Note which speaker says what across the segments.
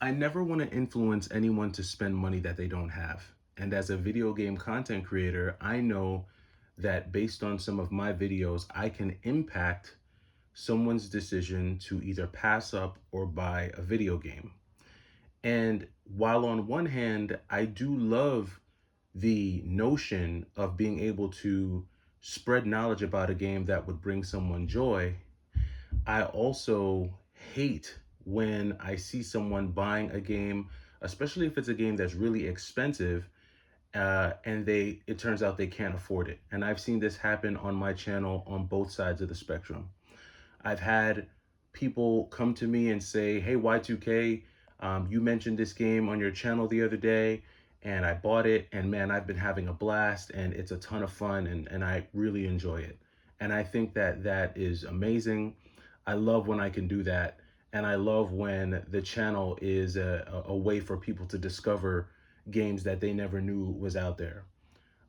Speaker 1: I never want to influence anyone to spend money that they don't have. And as a video game content creator, I know that based on some of my videos, I can impact someone's decision to either pass up or buy a video game. And while on one hand, I do love the notion of being able to spread knowledge about a game that would bring someone joy, I also hate when I see someone buying a game, especially if it's a game that's really expensive, and it turns out they can't afford it. And I've seen this happen on my channel on both sides of the spectrum. I've had people come to me and say, "Hey, Y2K, you mentioned this game on your channel the other day, and I bought it, and man, I've been having a blast, and it's a ton of fun, and I really enjoy it." And I think that that is amazing. I love when I can do that, and I love when the channel is a way for people to discover games that they never knew was out there.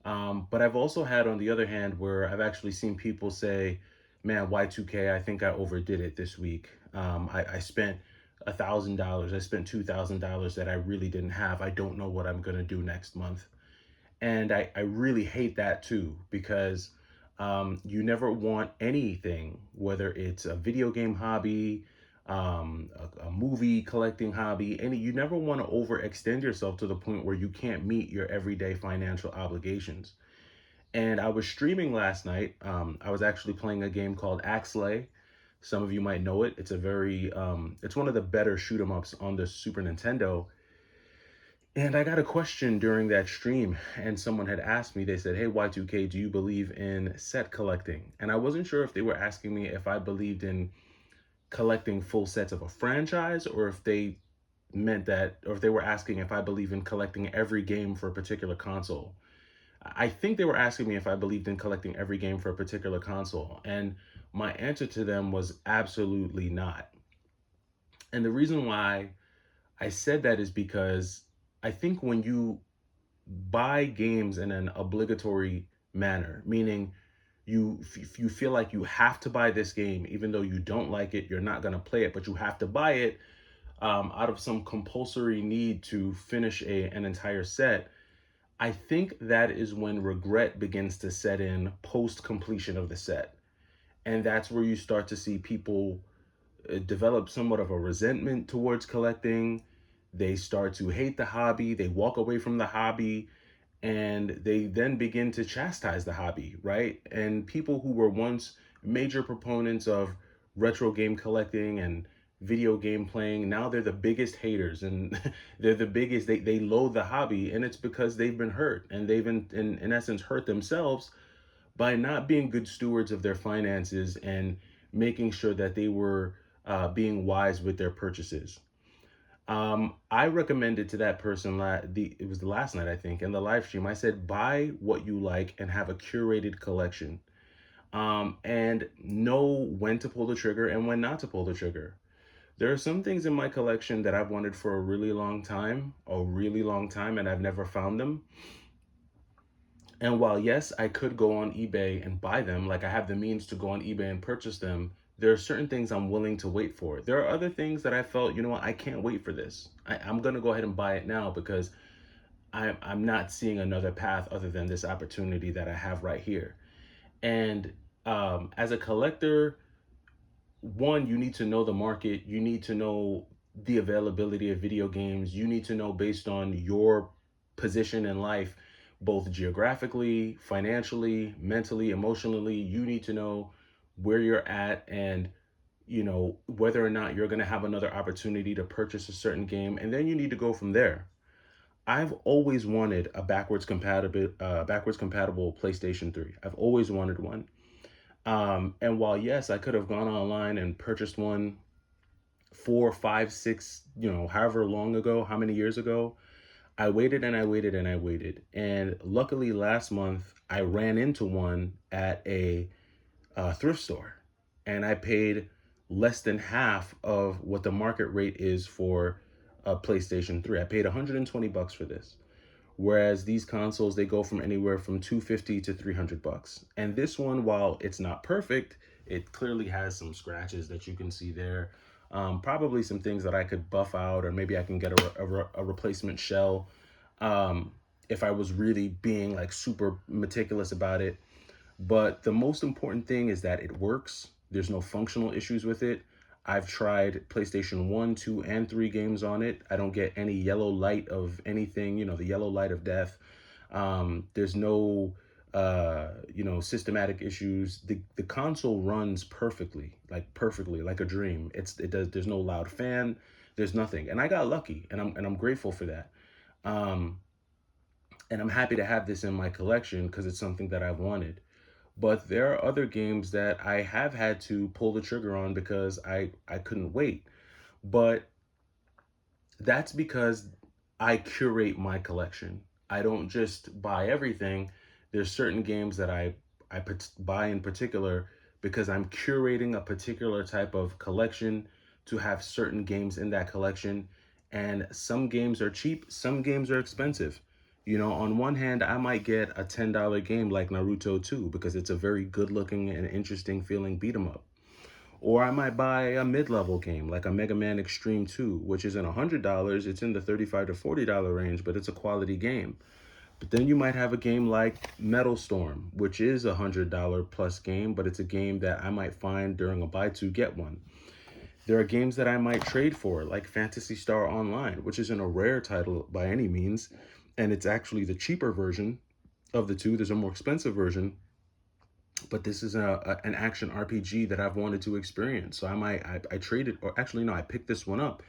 Speaker 1: But I've also had, on the other hand, where I've actually seen people say, man, Y2K, I think I overdid it this week. I spent $1,000. I spent $2,000 that I really didn't have. I don't know what I'm going to do next month. And I really hate that too, because you never want anything, whether it's a video game hobby, a movie collecting hobby, you never want to overextend yourself to the point where you can't meet your everyday financial obligations. And I was streaming last night. I was actually playing a game called Axlay. Some of you might know it. It's one of the better shoot 'em ups on the Super Nintendo. And I got a question during that stream, and someone had asked me, they said, "Hey, Y2K, do you believe in set collecting?" And I wasn't sure if they were asking me if I believed in collecting full sets of a franchise, or if they meant that, or if they were asking if I believe in collecting every game for a particular console. I think they were asking me if I believed in collecting every game for a particular console. And my answer to them was absolutely not. And the reason why I said that is because I think when you buy games in an obligatory manner, meaning you feel like you have to buy this game, even though you don't like it, you're not going to play it, but you have to buy it out of some compulsory need to finish an entire set. I think that is when regret begins to set in post completion of the set. And that's where you start to see people develop somewhat of a resentment towards collecting. They start to hate the hobby, they walk away from the hobby, and they then begin to chastise the hobby, right? And people who were once major proponents of retro game collecting and video game playing, now they're the biggest haters, and they're the biggest, they loathe the hobby, and it's because they've been hurt, and they've in essence hurt themselves by not being good stewards of their finances and making sure that they were being wise with their purchases. I recommended to that person it was the last night, I think, in the live stream. I said, buy what you like and have a curated collection. And know when to pull the trigger and when not to pull the trigger. There are some things in my collection that I've wanted for a really long time, and I've never found them. And while, yes, I could go on eBay and buy them, like I have the means to go on eBay and purchase them, there are certain things I'm willing to wait for. There are other things that I felt, you know what, I can't wait for this. I'm going to go ahead and buy it now because I'm not seeing another path other than this opportunity that I have right here. And as a collector, one, you need to know the market. You need to know the availability of video games. You need to know, based on your position in life, both geographically, financially, mentally, emotionally, you need to know where you're at, and whether or not you're going to have another opportunity to purchase a certain game, and then you need to go from there. I've always wanted a backwards compatible PlayStation 3. I've always wanted one. And while, yes, I could have gone online and purchased one 4, 5, 6, however long ago, how many years ago, I waited and I waited and I waited. And luckily last month, I ran into one at a thrift store, and I paid less than half of what the market rate is for a PlayStation 3. I paid $120 for this. Whereas these consoles, they go from anywhere from 250 to $300. And this one, while it's not perfect, it clearly has some scratches that you can see there. Probably some things that I could buff out, or maybe I can get a replacement shell, um, if I was really being like super meticulous about it. But the most important thing is that it works. There's no functional issues with it. I've tried PlayStation 1, 2, and 3 games on it. I don't get any yellow light of anything, the yellow light of death. There's no systematic issues. The console runs perfectly, like a dream. There's no loud fan, there's nothing. And I got lucky, and I'm grateful for that. Um and I'm happy to have this in my collection because it's something that I've wanted. But there are other games that I have had to pull the trigger on because I couldn't wait. But that's because I curate my collection. I don't just buy everything. There's certain games that I buy in particular because I'm curating a particular type of collection to have certain games in that collection. And some games are cheap, some games are expensive. On one hand, I might get a $10 game like Naruto 2 because it's a very good looking and interesting feeling beat 'em up. Or I might buy a mid-level game like a Mega Man Extreme 2, which isn't $100. It's in the $35 to $40 range, but it's a quality game. But then you might have a game like Metal Storm, which is a $100 plus game, but it's a game that I might find during a buy two get one. There are games that I might trade for, like Phantasy Star Online, which isn't a rare title by any means, and it's actually the cheaper version of the two. There's a more expensive version, but this is an action RPG that I've wanted to experience. So I traded, or actually no, I picked this one up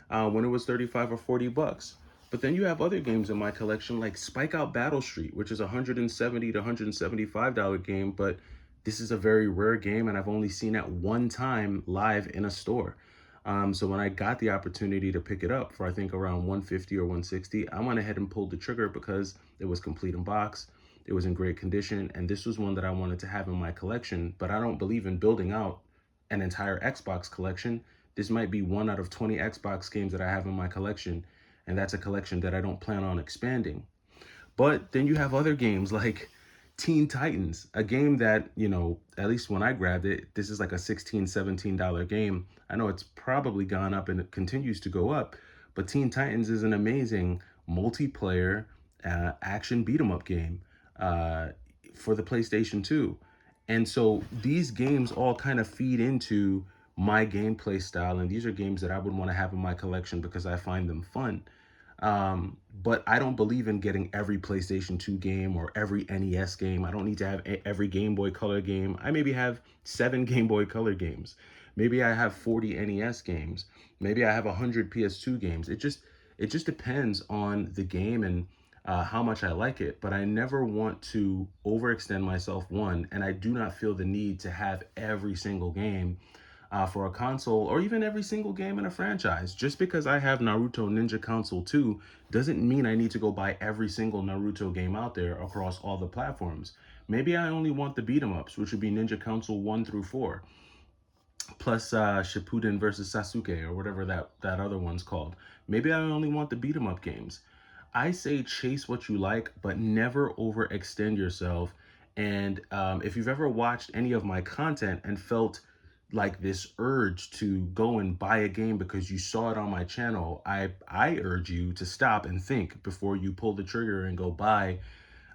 Speaker 1: when it was 35 or $40. But then you have other games in my collection like Spike Out Battle Street, which is a $170 to $175 game, but this is a very rare game, and I've only seen it one time live in a store. So when I got the opportunity to pick it up for I think around 150 or 160, I went ahead and pulled the trigger because it was complete in box. It was in great condition, and this was one that I wanted to have in my collection. But I don't believe in building out an entire Xbox collection. This might be one out of 20 Xbox games that I have in my collection, and that's a collection that I don't plan on expanding. But then you have other games like Teen Titans, a game that, at least when I grabbed it, this is like a $16, $17 game. I know it's probably gone up and it continues to go up, but Teen Titans is an amazing multiplayer action beat 'em up game uh, for the PlayStation 2. And so these games all kind of feed into my gameplay style, and these are games that I would want to have in my collection because I find them fun. But I don't believe in getting every PlayStation 2 game or every NES game. I don't need to have every Game Boy Color game. I maybe have 7 Game Boy Color games. Maybe I have 40 NES games. Maybe I have 100 PS2 games. It just depends on the game and how much I like it. But I never want to overextend myself, one, and I do not feel the need to have every single game for a console, or even every single game in a franchise. Just because I have Naruto Ninja Council 2 doesn't mean I need to go buy every single Naruto game out there across all the platforms. Maybe I only want the beat 'em ups, which would be Ninja Council 1 through 4, plus Shippuden versus Sasuke, or whatever that other one's called. Maybe I only want the beat 'em up games. I say chase what you like, but never overextend yourself. And if you've ever watched any of my content and felt like this urge to go and buy a game because you saw it on my channel, I urge you to stop and think before you pull the trigger and go buy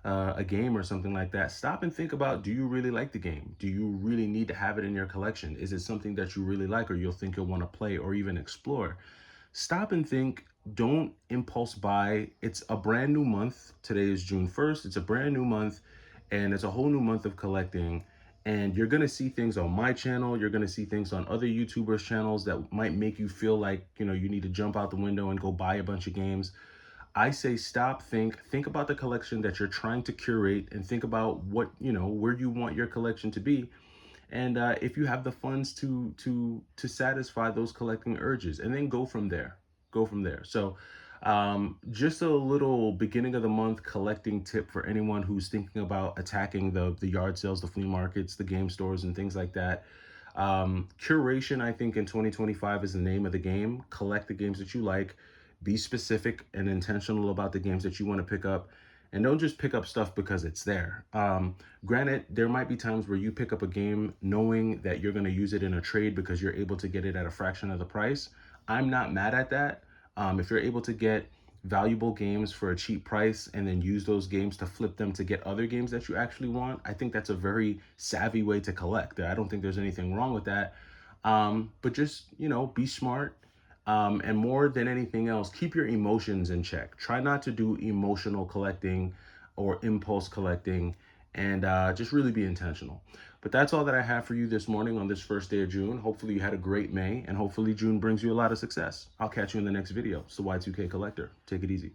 Speaker 1: a game or something like that. Stop and think about, do you really like the game? Do you really need to have it in your collection? Is it something that you really like, or you'll think you'll want to play or even explore? Stop and think. Don't impulse buy. It's a brand new month. Today is June 1st. It's a brand new month, and it's a whole new month of collecting. And you're going to see things on my channel. You're going to see things on other YouTubers' channels that might make you feel like, you need to jump out the window and go buy a bunch of games. I say stop, think about the collection that you're trying to curate, and think about what, where you want your collection to be. And if you have the funds to satisfy those collecting urges, and then go from there. So just a little beginning of the month collecting tip for anyone who's thinking about attacking the yard sales, the flea markets, the game stores, and things like that. Curation, I think, in 2025 is the name of the game. Collect the games that you like. Be specific and intentional about the games that you want to pick up. And don't just pick up stuff because it's there. Granted, there might be times where you pick up a game knowing that you're going to use it in a trade because you're able to get it at a fraction of the price. I'm not mad at that. If you're able to get valuable games for a cheap price and then use those games to flip them to get other games that you actually want, I think that's a very savvy way to collect. I don't think there's anything wrong with that. But just, be smart. And more than anything else, keep your emotions in check. Try not to do emotional collecting or impulse collecting, and just really be intentional. But that's all that I have for you this morning on this first day of June. Hopefully you had a great May, and hopefully June brings you a lot of success. I'll catch you in the next video. It's the Y2K Collector. Take it easy.